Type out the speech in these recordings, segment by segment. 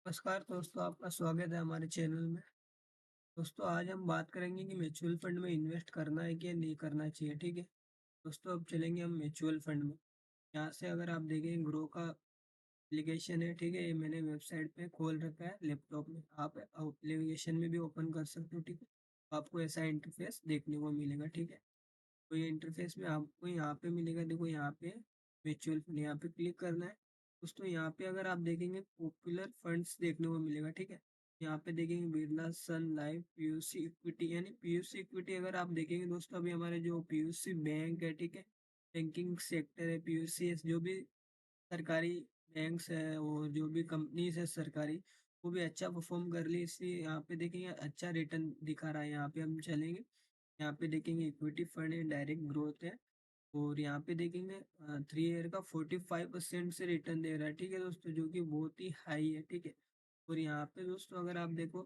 नमस्कार दोस्तों, आपका स्वागत है हमारे चैनल में। दोस्तों, आज हम बात करेंगे कि म्यूचुअल फंड में इन्वेस्ट करना है कि नहीं करना चाहिए, ठीक है? दोस्तों, अब चलेंगे हम म्यूचुअल फंड में। यहाँ से अगर आप देखें ग्रो का एप्लीकेशन है, ठीक है? ये मैंने वेबसाइट पे खोल रखा है लैपटॉप में। आप एप्लीकेशन में भी ओपन कर सकते हो, ठीक है? आपको ऐसा इंटरफेस देखने को मिलेगा, ठीक है? तो ये इंटरफेस में आपको यहाँ पे मिलेगा, देखो यहाँ पे म्यूचुअल फंड, यहाँ पे क्लिक करना है। दोस्तों, यहाँ पे अगर आप देखेंगे पॉपुलर फंड्स देखने को मिलेगा, ठीक है? यहाँ पे देखेंगे Birla sun life PUC equity, यानी पीयूसी इक्विटी अगर आप देखेंगे दोस्तों, अभी हमारे जो पीयूसी बैंक है, ठीक है? बैंकिंग सेक्टर है, पीयूसी जो भी सरकारी बैंक्स है और जो भी कंपनीज है सरकारी, वो भी अच्छा परफॉर्म कर रही है, इसलिए यहाँ पे देखेंगे अच्छा रिटर्न दिखा रहा है। यहाँ पे हम चलेंगे, यहाँ पे देखेंगे इक्विटी फंड है, डायरेक्ट ग्रोथ है, और यहाँ पे देखेंगे 3 ईयर का 45% से रिटर्न दे रहा है, ठीक है दोस्तों? जो कि बहुत ही हाई है, ठीक है? और यहाँ पे दोस्तों अगर आप देखो,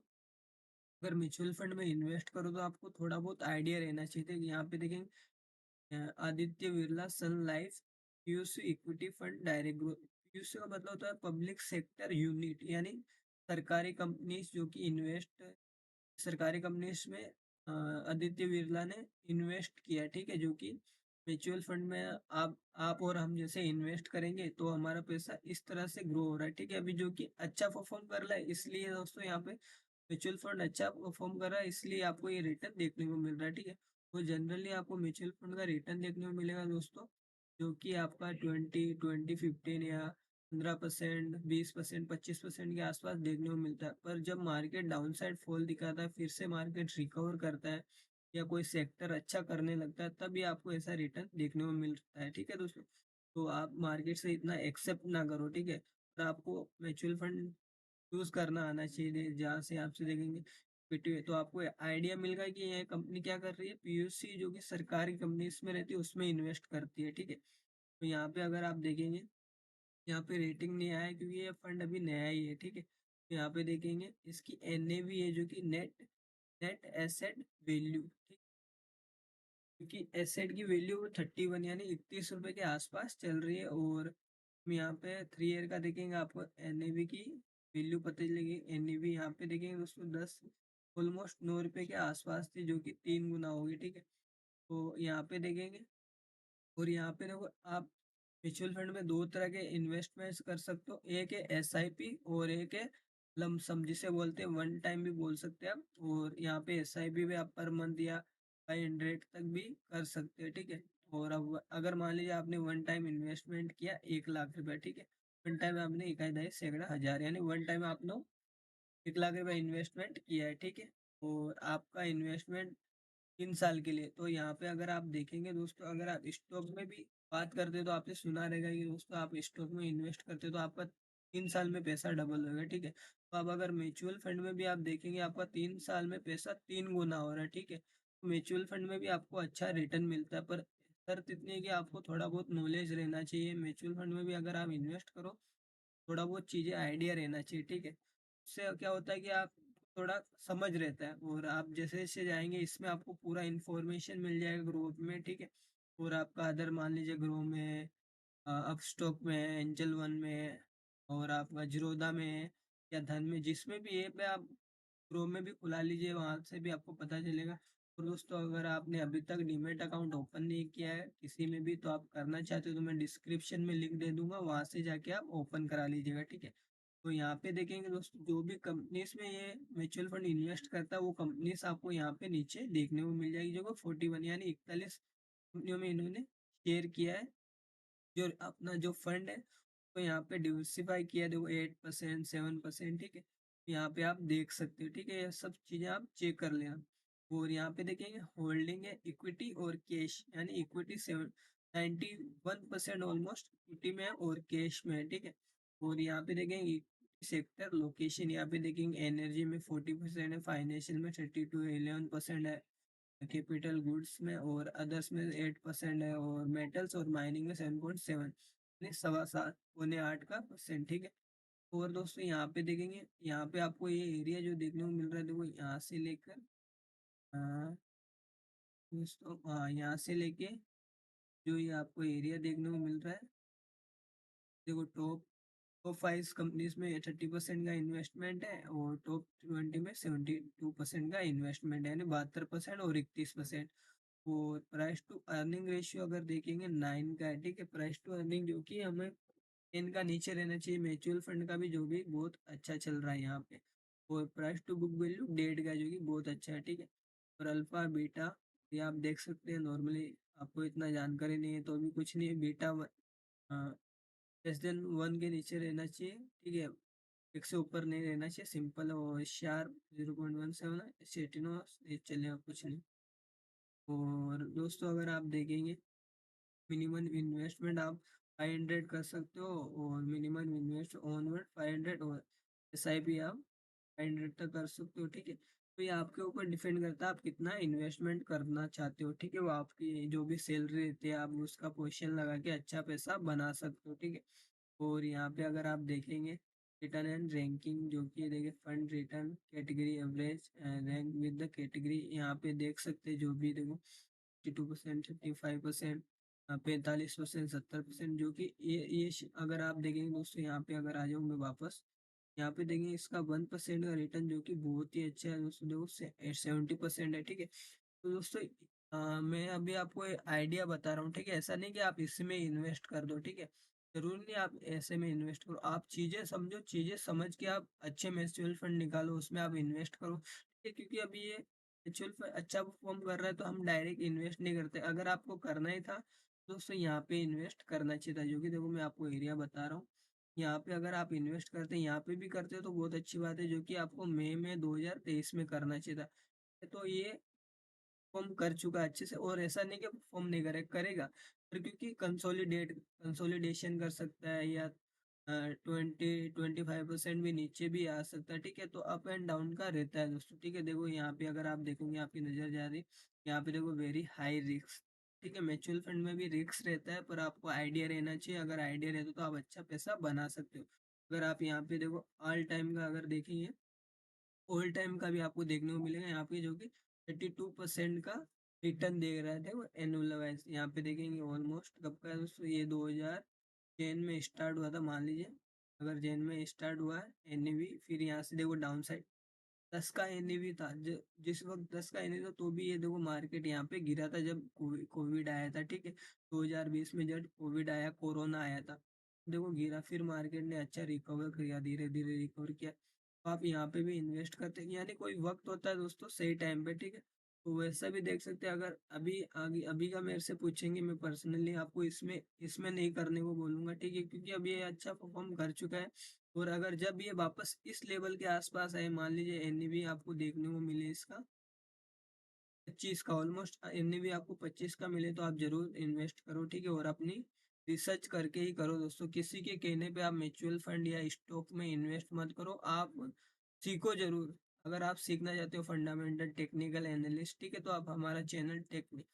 अगर म्यूचुअल फंड में इन्वेस्ट करो तो आपको थोड़ा बहुत आइडिया रहना चाहिए था। यहाँ पे देखेंगे Aditya Birla sun life PUC equity fund direct growth. PUC का मतलब होता है पब्लिक सेक्टर यूनिट, यानी सरकारी कंपनीज जो कि इन्वेस्ट, सरकारी कंपनीज में आदित्य बिरला ने इन्वेस्ट किया, ठीक है? जो कि म्यूचुअल फंड में आप और हम जैसे इन्वेस्ट करेंगे तो हमारा पैसा इस तरह से ग्रो हो रहा है, ठीक है? अभी जो कि अच्छा परफॉर्म कर रहा है, इसलिए दोस्तों यहाँ पे म्यूचुअल फंड अच्छा परफॉर्म कर रहा है, इसलिए आपको ये रिटर्न देखने को मिल रहा है, ठीक है? तो जनरली आपको म्यूचुअल फंड का रिटर्न देखने को मिलेगा दोस्तों, जो कि आपका 20-15 या 15%, 20%, 25% के आसपास देखने को मिलता है। पर जब मार्केट डाउन साइड फॉल दिखाता है, फिर से मार्केट रिकवर करता है या कोई सेक्टर अच्छा करने लगता है, तभी आपको ऐसा रिटर्न देखने को मिलता है, ठीक है दोस्तों? तो आप मार्केट से इतना एक्सेप्ट ना करो, ठीक है? और आपको म्यूचुअल फंड चूज करना आना चाहिए, जहाँ से आपसे देखेंगे इक्विटी, तो आपको आइडिया मिलेगा कि ये कंपनी क्या कर रही है। पीयूसी जो कि सरकारी कंपनी इसमें रहती है, उसमें इन्वेस्ट करती है, ठीक है? तो यहाँ पे अगर आप देखेंगे, यहाँ पे रेटिंग नहीं आया है क्योंकि ये फंड अभी नया ही है, ठीक है? तो यहाँ पे देखेंगे इसकी एनएवी है, जो कि नेट नेट एसेट वैल्यू, ठीक? क्योंकि एसेट की वैल्यू 31 यानी 31 रुपए के आसपास चल रही है, और हम यहाँ पे 3 ईयर का देखेंगे, आपको एनएवी की वैल्यू पता चलेगी। एनएवी यहाँ पे देखेंगे दोस्तों 10, ऑलमोस्ट 9 रुपए के आसपास थी, जो कि 3 गुना होगी, ठीक है? तो यहाँ पे देखेंगे, और यहाँ पे देखो आप म्यूचुअल फंड में दो तरह के इन्वेस्टमेंट्स कर सकते हो, एक है एसआईपी और एक है लमसम, जिसे बोलते हैं वन टाइम भी बोल सकते हैं आप। और यहाँ पे एसआईपी भी आप पर मंथ या 500 तक भी कर सकते हैं, ठीक है? और अब अगर मान लीजिए आपने वन टाइम इन्वेस्टमेंट किया 1 लाख रुपया, ठीक है? वन टाइम आपने इकाई दहाई सैकड़ा हजार, यानी वन टाइम आपने 1 लाख रुपया इन्वेस्टमेंट किया है, ठीक है? और आपका इन्वेस्टमेंट 3 साल के लिए। तो यहाँ पे अगर आप देखेंगे दोस्तों, अगर आप स्टॉक में भी बात करते हो तो आपने सुना रहेगा कि दोस्तों आप स्टॉक में इन्वेस्ट करते हो तो आपका 3 साल में पैसा डबल होगा, ठीक है? तो अब अगर म्यूचुअल फंड में भी आप देखेंगे, आपका 3 साल में पैसा 3 गुना हो रहा है, ठीक है? तो म्यूचुअल फंड में भी आपको अच्छा रिटर्न मिलता है, पर शर्त इतनी है कि आपको थोड़ा बहुत नॉलेज रहना चाहिए। म्यूचुअल फंड में भी अगर आप इन्वेस्ट करो, थोड़ा बहुत चीज़ें आइडिया रहना चाहिए, ठीक है? उससे क्या होता है कि आप थोड़ा समझ रहता है, और आप जैसे-जैसे जाएँगे इसमें आपको पूरा इन्फॉर्मेशन मिल जाएगा ग्रुप में, ठीक है? और आपका अदर मान लीजिए ग्रो में है, अपस्टॉक में है, एंजल वन में है, और आपका ज़ीरोधा में है या धन में, जिसमें भी ऐप है आप क्रोम में भी खुला लीजिए, वहाँ से भी आपको पता चलेगा। और दोस्तों, अगर आपने अभी तक डीमैट अकाउंट ओपन नहीं किया है किसी में भी, तो आप करना चाहते हो तो मैं डिस्क्रिप्शन में लिंक दे दूँगा, वहाँ से जाके आप ओपन करा लीजिएगा, ठीक है? तो यहाँ पे देखेंगे दोस्तों, जो भी कंपनीज़ में ये म्यूचुअल फंड इन्वेस्ट करता है, वो कंपनीज़ आपको यहाँ पे नीचे देखने को मिल जाएगी, जो कि 41 यानी 41 कंपनियों में इन्होंने शेयर किया है। जो अपना जो फंड है, तो यहाँ पे डिवर्सिफ़ाई किया है, देखो 8%, 7%, ठीक है? यहाँ पे आप देख सकते हो, ठीक है? ये सब चीज़ें आप चेक कर लेना। और यहाँ पे देखेंगे होल्डिंग है इक्विटी और कैश, यानी इक्विटी 91% ऑलमोस्ट इक्विटी में है और कैश में है, ठीक है? और यहाँ पे देखेंगे सेक्टर लोकेशन, यहाँ पे देखेंगे एनर्जी में 40% है, फाइनेंशियल में 32 11% है, कैपिटल गुड्स में और अदर्स में 8% है, और मेटल्स और माइनिंग में 7.7, यानी सवा सात पौने 8 का परसेंट, ठीक है? और दोस्तों यहाँ पे देखेंगे, यहाँ पे आपको ये एरिया जो देखने को मिल रहा है, देखो यहाँ से लेकर दोस्तों, यहाँ से लेके जो ये आपको एरिया देखने को मिल रहा है, देखो टॉप टॉप 5 कंपनीज में 30% का इन्वेस्टमेंट है और टॉप 20 में 72% का इन्वेस्टमेंट है, यानी 72% और 31%। और प्राइस टू अर्निंग रेशियो अगर देखेंगे 9 का है, ठीक है। प्राइस टू अर्निंग जो कि हमें 10 का नीचे रहना चाहिए। म्यूचुअल फंड का भी जो भी बहुत अच्छा चल रहा है यहाँ पे। और प्राइस टू बुक वैल्यू 1.5 का, जो कि बहुत अच्छा है, ठीक है। और अल्फा बीटा ये आप देख सकते हैं। नॉर्मली आपको इतना जानकारी नहीं है तो भी कुछ नहीं है। बीटा लेस देन 1 के नीचे रहना चाहिए, ठीक है। 1 से ऊपर नहीं रहना चाहिए, सिंपल और शार्प 0.17 है, सेटिनो ये चलेगा, कुछ नहीं। और दोस्तों अगर आप देखेंगे मिनिमम इन्वेस्टमेंट आप 500 कर सकते हो, और मिनिमम इन्वेस्ट ऑनवर्ड 500, और SIP आप 500 तक कर सकते हो, ठीक है। तो ये आपके ऊपर डिपेंड करता है आप कितना इन्वेस्टमेंट करना चाहते हो, ठीक है। वो आपकी जो भी सैलरी रहती है आप उसका पोजीशन लगा के अच्छा पैसा बना सकते हो, ठीक है। और यहाँ पे अगर आप देखेंगे रिटर्न एंड रैंकिंग, जो कि देखिए fund return category average rank with the category, यहाँ पे देख सकते हैं जो भी देखो 52%, 55%, 45%, 70%, जो कि अगर आप देखेंगे दोस्तों, यहाँ पे अगर आ जाऊँ मैं वापस, यहाँ पे देखेंगे इसका 1% का रिटर्न जो कि बहुत ही अच्छा है दोस्तों। देखो 70% है, ठीक है। तो दोस्तों मैं अभी आपको आइडिया बता रहा हूँ, ठीक है। ऐसा नहीं कि आप इसमें इन्वेस्ट कर दो, ठीक है। जरूरी नहीं आप ऐसे में इन्वेस्ट करो, आप चीजें समझो, चीजें समझ के आप अच्छे म्यूचुअल फंड निकालो, उसमें आप इन्वेस्ट करो, ठीक है। क्योंकि अभी ये म्यूचुअल फंड अच्छा परफॉर्म कर रहा है तो हम डायरेक्ट इन्वेस्ट नहीं करते। अगर आपको करना ही था दोस्तों यहाँ पे इन्वेस्ट करना चाहिए था, जो कि देखो मैं आपको एरिया बता रहा हूँ। यहाँ पे अगर आप इन्वेस्ट करते हैं, यहाँ पे भी करते हो तो बहुत अच्छी बात है, जो कि आपको मई में 2023 में करना चाहिए था। तो ये परफॉर्म कर चुका है अच्छे से, और ऐसा नहीं कि परफॉर्म नहीं करेगा, पर क्योंकि कंसोलिडेशन कर सकता है, या 25% भी नीचे भी आ सकता है, ठीक है। तो अप एंड डाउन का रहता है दोस्तों, ठीक है। देखो यहाँ पे अगर आप देखोगे, आपकी नजर जा रही, यहाँ पे देखो वेरी हाई रिस्क, ठीक है। म्यूचुअल फंड में भी रिस्क रहता है, पर आपको आइडिया रहना चाहिए। अगर आइडिया रहता तो आप अच्छा पैसा बना सकते हो। अगर आप यहाँ पे देखो ऑल टाइम का अगर देखेंगे, ओल्ड टाइम का भी आपको देखने को मिलेगा यहाँ पे, जो कि 32% का रिटर्न दे रहा है। देखो एनुअल वाइज यहाँ पे देखेंगे ऑलमोस्ट कब का है दोस्तों, ये 2010 में स्टार्ट हुआ था मान लीजिए। अगर जैन में स्टार्ट हुआ है NAV, फिर यहाँ से देखो डाउन साइड 10 का NAV था। जिस वक्त 10 का NAV था तो भी ये देखो मार्केट यहाँ पे गिरा था जब कोविड आया था, ठीक है। 2020 में जब कोविड आया, कोरोना आया था, देखो गिरा, फिर मार्केट ने अच्छा रिकवर किया, धीरे धीरे रिकवर किया। तो आप यहाँ पे भी इन्वेस्ट करते हैं, यानी कोई वक्त होता है दोस्तों सही टाइम पे, ठीक है। तो वैसा भी देख सकते हैं। अगर अभी आगे अभी का मेरे से पूछेंगे, मैं पर्सनली आपको इसमें इसमें नहीं करने को बोलूंगा, ठीक है। क्योंकि अभी ये अच्छा परफॉर्म कर चुका है, और अगर जब ये वापस इस लेवल के आसपास आए, मान लीजिए NAV आपको देखने को मिले इसका 25 का, ऑलमोस्ट NAV आपको 25 का मिले, तो आप जरूर इन्वेस्ट करो, ठीक है। और अपनी रिसर्च करके ही करो दोस्तों, किसी के कहने पे आप म्यूचुअल फंड या स्टॉक में इन्वेस्ट मत करो, आप सीखो जरूर। अगर आप सीखना चाहते हो फंडामेंटल टेक्निकल एनालिस्ट, ठीक है, तो आप हमारा चैनल टेक्निक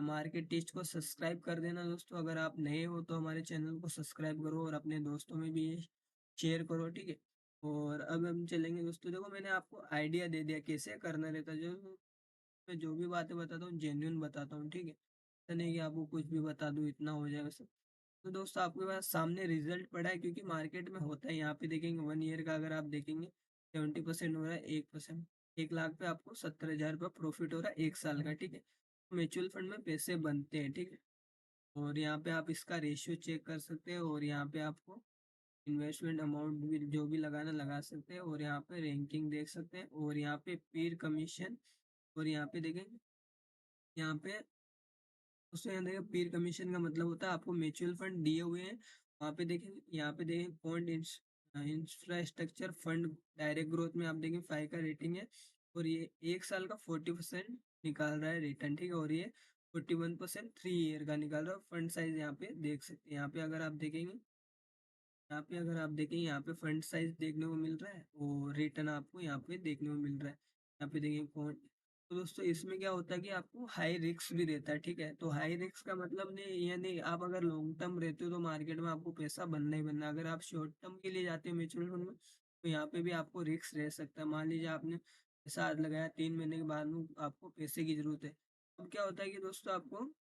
मार्केट टेस्ट को सब्सक्राइब कर देना दोस्तों। अगर आप नए हो तो हमारे चैनल को सब्सक्राइब करो और अपने दोस्तों में भी शेयर करो, ठीक है। और अब हम चलेंगे दोस्तों, देखो मैंने आपको आइडिया दे दिया कैसे करना रहता है। जो मैं जो भी बातें बताता हूँ जेन्युइन बताता हूँ, ठीक है। ऐसा नहीं कि आपको कुछ भी बता दूँ इतना हो जाएगा सब। तो दोस्तों आपके पास सामने रिजल्ट पड़ा है, क्योंकि मार्केट में होता है। यहाँ पे देखेंगे 1 ईयर का अगर आप देखेंगे 70% हो रहा है, 1%, 1 लाख पे आपको 70,000 रुपये प्रॉफिट हो रहा है 1 साल का, ठीक है। म्यूचुअल फंड में पैसे बनते हैं, ठीक है। और यहाँ पे आप इसका रेशियो चेक कर सकते हैं, और यहाँ पे आपको इन्वेस्टमेंट अमाउंट भी जो भी लगाना लगा सकते हैं, और यहाँ पे रैंकिंग देख सकते हैं, और यहाँ पे पीर कमीशन, और यहाँ पे देखेंगे, यहाँ पे उसमें यहाँ देखिए पीर कमीशन का मतलब होता है आपको म्यूचुअल फंड दिए हुए हैं, वहाँ पे देखेंगे, यहाँ पे देखेंगे fund infrastructure fund direct growth में आप देखेंगे 5 का रेटिंग है, और ये 1 साल का 40% निकाल रहा है रिटर्न, ठीक है। और ये 41% 3 ईयर का निकाल रहा है। फंड साइज यहाँ पे देख सकते हैं, यहाँ पे अगर आप देखेंगे, यहाँ पे अगर आप देखें, यहाँ पे फंड साइज देखने को मिल रहा है, और रिटर्न आपको यहाँ पे देखने को मिल रहा है। यहाँ पे देखिए कौन, तो दोस्तों इसमें क्या होता है कि आपको हाई रिस्क भी रहता है, ठीक है। तो हाई रिस्क का मतलब नहीं, यानी आप अगर लॉन्ग टर्म रहते हो तो मार्केट में आपको पैसा बनना ही बनना है। अगर आप शॉर्ट टर्म के लिए जाते हो म्यूचुअल फंड में, तो यहाँ पे भी आपको रिस्क रह सकता है। मान लीजिए आपने पैसा आज लगाया, 3 महीने के बाद में आपको पैसे की जरूरत है, अब क्या होता है कि दोस्तों आपको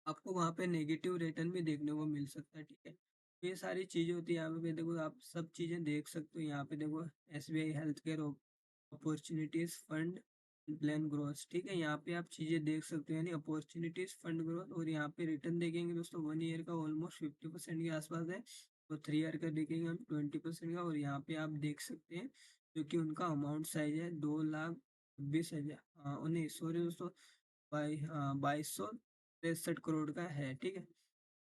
आपको वहाँ पे नेगेटिव रिटर्न भी देखने को मिल सकता है, ठीक है। ये सारी चीज़ें होती है यहाँ पे देखो, आप सब चीज़ें देख सकते हो। यहाँ पे देखो SBI health care opportunities fund plan growth, ठीक है। यहाँ पे आप चीज़ें देख सकते हो, यानी अपॉर्चुनिटीज फंड ग्रोथ। और यहाँ पे रिटर्न देखेंगे दोस्तों, 1 ईयर का ऑलमोस्ट 50% के आसपास है। तो 3 ईयर का देखेंगे हम 20% का। और यहाँ पे आप देख सकते हैं जो कि उनका अमाउंट साइज है 2,26,000, नहीं सॉरी दोस्तों, 2263 करोड़ का है, ठीक है।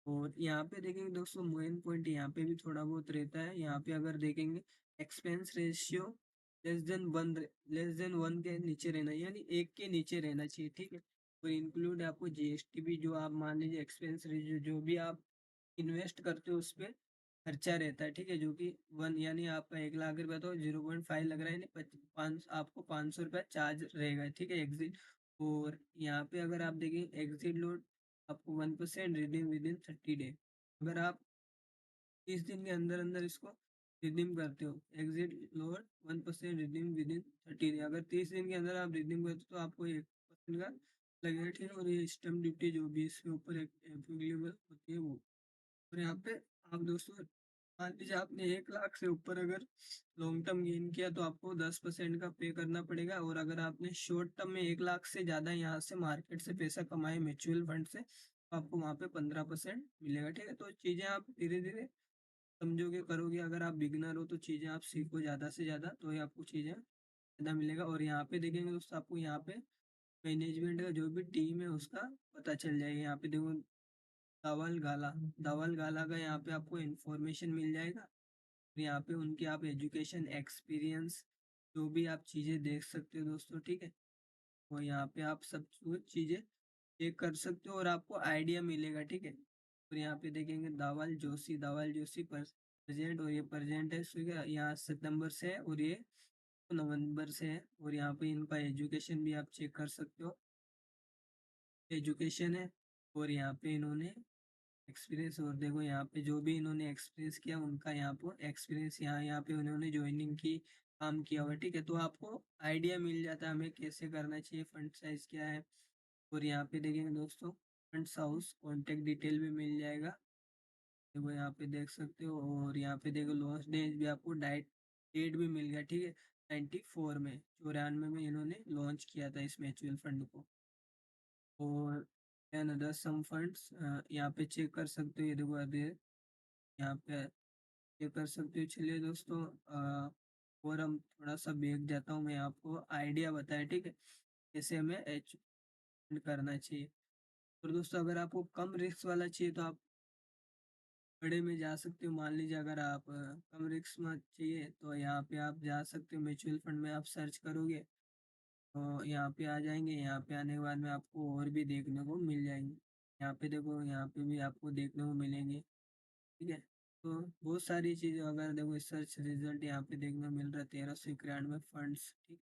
और यहाँ पे देखेंगे दोस्तों, मेन पॉइंट यहाँ पे भी थोड़ा बहुत रहता है। यहाँ पे अगर देखेंगे एक्सपेंस रेशियो लेस देन 1 के नीचे रहना, यानी 1 के नीचे रहना चाहिए, ठीक है। और इंक्लूड आपको जीएसटी भी, जो आप मान लीजिए एक्सपेंस रेशियो जो भी आप इन्वेस्ट करते हो उस पे खर्चा रहता है, ठीक है। जो कि 1, यानी आपका 1 लाख रुपया तो 0.5 लग रहा है, यानी आपको 500 रुपया चार्ज रहेगा, ठीक है, एग्जिट। और यहाँ पे अगर आप देखें एग्जिट लोड, आपको 1% रिडीम विद इन 30 डे। अगर आप 30 दिन के अंदर अंदर इसको रिडीम करते हो, exit load 1% redeem with in 30 day, अगर 30 दिन के अंदर आप रिडीम करते हो तो आपको 1% का लगेगा, ठीक है। और ये स्टैम्प ड्यूटी जो भी इसके ऊपर एप्लीकेबल होती है वो। और यहाँ पे आप दोस्तों मान लीजिए आपने 1 लाख से ऊपर अगर लॉन्ग टर्म गेन किया तो आपको 10% का पे करना पड़ेगा। और अगर आपने शॉर्ट टर्म में 1 लाख से ज़्यादा यहाँ से मार्केट से पैसा कमाए म्यूचुअल फंड से, तो आपको वहाँ पे 15% मिलेगा, ठीक है। तो चीज़ें आप धीरे धीरे समझोगे, करोगे। अगर आप बिगनर हो तो चीज़ें आप सीखो ज़्यादा से ज़्यादा, तो ही आपको चीज़ें ज़्यादा मिलेगा। और यहाँ पे देखेंगे दोस्तों, आपको यहाँ पे मैनेजमेंट का जो भी टीम है उसका पता चल जाएगा। यहाँ पे देखो धवल गाला, धवल गाला का यहाँ पे आपको इन्फॉर्मेशन मिल जाएगा। और यहाँ पे उनकी आप एजुकेशन एक्सपीरियंस जो भी आप चीज़ें देख सकते हो दोस्तों, ठीक है। और यहाँ पे आप सब कुछ चीज़ें चेक कर सकते हो और आपको आइडिया मिलेगा, ठीक है। और यहाँ पे देखेंगे धवल जोशी प्रेजेंट, और ये प्रेजेंट है यहाँ सितंबर से है और ये नवंबर से है। और यहाँ पे इनका एजुकेशन भी आप चेक कर सकते हो, एजुकेशन है। और यहाँ पे इन्होंने एक्सपीरियंस, और देखो यहाँ पे जो भी इन्होंने एक्सपीरियंस किया उनका यहाँ पर एक्सपीरियंस, यहाँ पे उन्होंने ज्वाइनिंग की, काम किया हुआ, ठीक है। तो आपको आइडिया मिल जाता है हमें कैसे करना चाहिए, फंड साइज क्या है। और यहाँ पे देखेंगे दोस्तों फंड्स हाउस कॉन्टेक्ट डिटेल भी मिल जाएगा, देखो यहाँ पे देख सकते हो। और यहाँ पे देखो लॉन्च डेट भी आपको डेट भी मिल गया, ठीक है। 94 में 94 में इन्होंने लॉन्च किया था इस म्यूचुअल फंड को। और एंड अदर सम फंड्स यहाँ पे चेक कर सकते हो, ये देखो अभी यहाँ पे चेक कर सकते हो। चलिए दोस्तों और हम थोड़ा सा बैग जाता हूँ, मैं आपको आइडिया बताया, ठीक है, कैसे हमें एच करना चाहिए। और दोस्तों अगर आपको कम रिस्क वाला चाहिए तो आप बड़े में जा सकते हो। मान लीजिए अगर आप कम रिस्क में चाहिए तो यहाँ पे आप जा सकते हो, म्यूचुअल फंड में आप सर्च करोगे तो यहाँ पे आ जाएंगे। यहाँ पे आने के बाद में आपको और भी देखने को मिल जाएंगे। यहाँ पे देखो, यहाँ पे भी आपको देखने को मिलेंगे, ठीक है। तो बहुत सारी चीज़ें, अगर देखो सर्च रिजल्ट यहाँ पे देखने को मिल रहा है 1391 फंड्स, ठीक।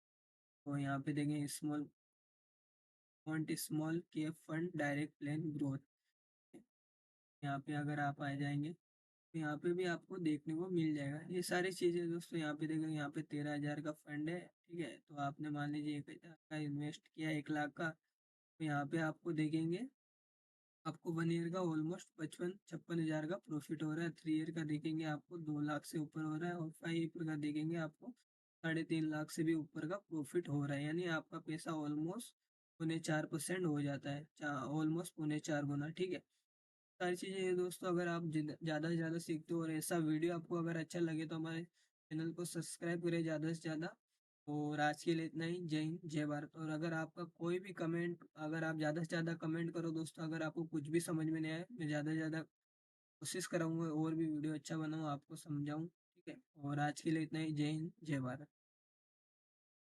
तो यहाँ पे देखेंगे small cap fund direct plan growth, यहाँ पे अगर आप आ जाएंगे तो यहाँ पे भी आपको देखने को मिल जाएगा ये सारी चीज़ें दोस्तों। यहाँ पे देखो, यहाँ पे 13,000 का फंड है, ठीक है। तो आपने मान लीजिए 1,000 का इन्वेस्ट किया, 1 लाख का, तो यहाँ पे आपको देखेंगे आपको 1 ईयर का ऑलमोस्ट 55-56 हज़ार का प्रॉफिट हो रहा है। 3 ईयर का देखेंगे आपको 2 लाख से ऊपर हो रहा है। और 5 ईयर का देखेंगे आपको 3.5 लाख से भी ऊपर का प्रॉफिट हो रहा है, यानी आपका पैसा ऑलमोस्ट 4.5% हो जाता है, ऑलमोस्ट 4.5 गुना, ठीक है। सारी चीज़ें ये दोस्तों, अगर आप ज़्यादा से ज़्यादा सीखते हो और ऐसा वीडियो आपको अगर अच्छा लगे तो हमारे चैनल को सब्सक्राइब करें ज़्यादा से ज़्यादा। और आज के लिए इतना ही, जय हिंद जय भारत। और अगर आपका कोई भी कमेंट, अगर आप ज़्यादा से ज़्यादा कमेंट करो दोस्तों, अगर आपको कुछ भी समझ में नहीं आए, मैं ज़्यादा से ज़्यादा कोशिश कराऊंगा और भी वीडियो अच्छा बनाऊँ, आपको समझाऊँ, ठीक है। और आज के लिए इतना ही, जय हिंद जय भारत।